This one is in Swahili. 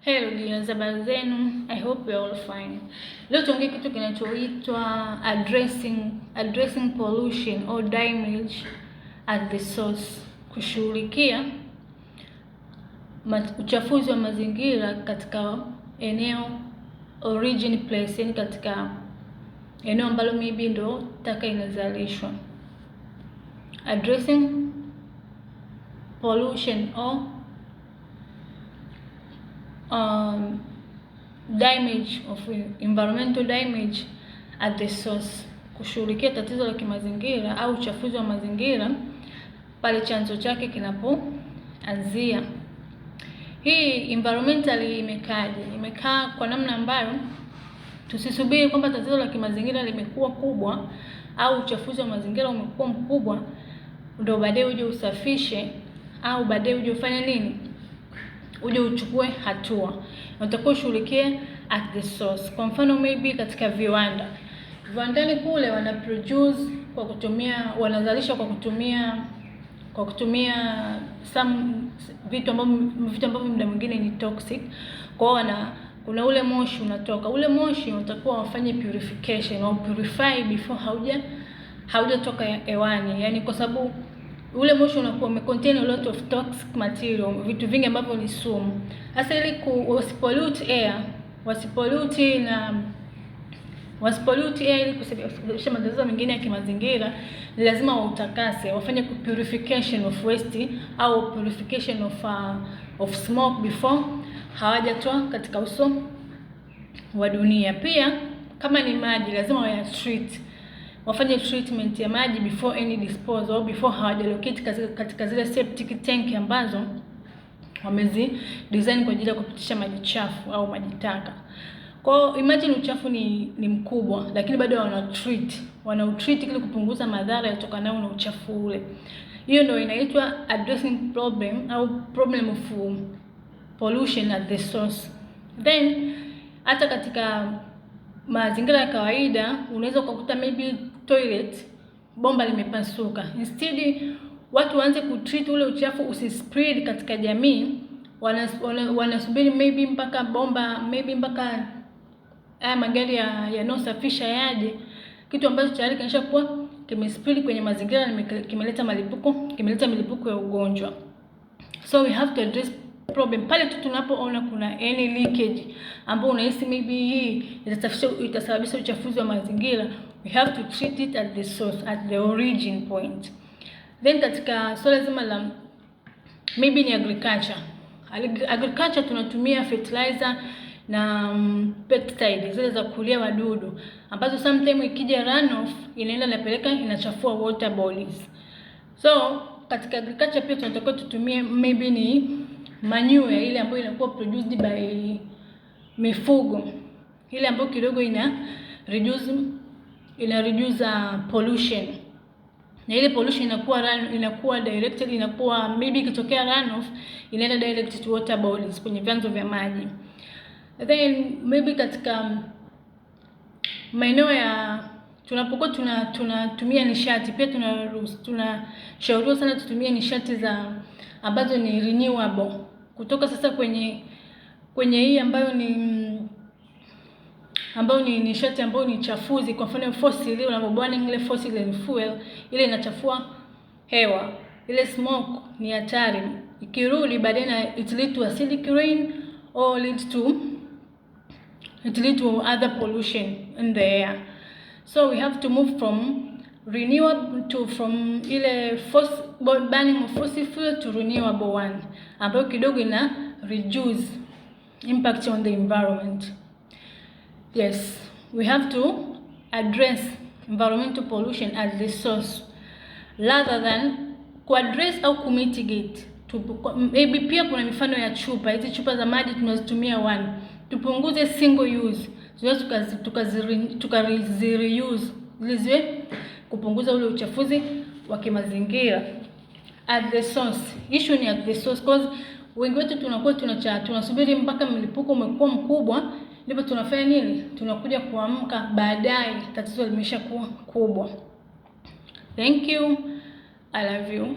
Hello dear, habari zenu. I hope you are all fine. Leo tuongee kitu kinachoitwa addressing pollution or damage at the source, kushughulikia uchafuzi wa mazingira katika eneo origin place, yani katika eneo ambalo maybe ndo taka inazalishwa. Addressing pollution or damage of environmental damage at the source, kushughulikia tatizo la kimazingira au uchafuzi wa mazingira pale chanzo chake kinapoanzia. Hii environmentally imekaa kwa namna ambayo tusisubiri kwamba tatizo la kimazingira limekuwa kubwa au uchafuzi wa mazingira umekuwa mkubwa ndio baadaye uje usafishe au baadaye uje ufanye nini, uje uchukue hatua. Unatakiwa ushughulikie at the source. Kwa mfano maybe katika viwandani kule wanazalisha kwa kutumia vitu ambavyo muda mwingine ni toxic. Kwa hiyo kuna ule moshi unatoka. Ule moshi unatakiwa wafanye purification au purify before haujatoka hewani. Yaani kwa sababu ule moshi unakuwa umecontain a lot of toxic material, vitu vingi ambavyo ni sumu. Hasa ili wasipollute air ili kusababisha matatizo mengine ya kimazingira, ni lazima wautakase, wafanye purification of waste au purification of smoke before hawajatoa katika uso wa dunia. Pia kama ni maji lazima wafanye treatment ya maji before any disposal, before hawajalocate katika zile septic tank ambazo wamezi design kwa ajili ya kupitisha maji chafu au maji taka. Kwa imagine uchafu ni mkubwa, lakini bado wana-treat ili kupunguza madhara yatokanayo na uchafu ule. Hiyo ndio inaitwa addressing problem of pollution at the source. Then hata katika mazingira ya kawaida unaweza kukuta maybe toilet bomba limepasuka. Instead watu waanze kutreat ule uchafu usispread katika jamii, wanasubiri maybe mpaka magari yanayosafisha yaje, kitu ambacho tayari kimeshakuwa kimespread kwenye mazingira na kimeleta milipuko ya ugonjwa. So we have to address problem pale tu tunapoona kuna any leakage ambao unahisi maybe hii itasababisha uchafuzi wa mazingira. We have to treat it at the source, at the origin point. Then katika swala zima la maybe ni agriculture tunatumia fertilizer na pesticide zile za kulia wadudu ambazo sometimes ikija runoff inachafua water bodies. So katika agriculture pia tunatakiwa tutumie maybe ni manure ile ambayo inakuwa produced by mifugo, ile ambayo kidogo ina reduce pollution, na ile pollution inakuwa directed, inakuwa maybe ikitokea runoff inaenda direct to water bodies, kwenye vyanzo vya maji. Then maybe katika maeneo ya tunapokuwa tunatumia nishati pia tunashauriwa sana tutumie nishati ambazo ni renewable, kutoka sasa kwenye hii ambayo ni nishati ambayo ni chafuzi. Kwa mfano fossil, ile unapoburning ile fossil fuel ile inachafua hewa, ile smoke ni hatari, ikirudi baadaye it lead to acidic rain or lead to other pollution in the air. So we have to move from ile burning of fossil fuel to renewable one, ambayo kidogo ina reduce impact on the environment. Yes, we have to address environmental pollution at the source rather than kuaddress au kumitigate. Maybe pia kuna mifano ya chupa, hizi chupa za maji tunazitumia tupunguze single use, tukazi-reuse ili kupunguza ule uchafuzi wa kimazingira at the source. Issue ni at the source, because wengi wetu tunasubiri mpaka mlipuko umekuwa mkubwa ndipo tunafanya nini, tunakuja kuamka baadaye tatizo limeshakuwa kubwa. Thank you, I love you.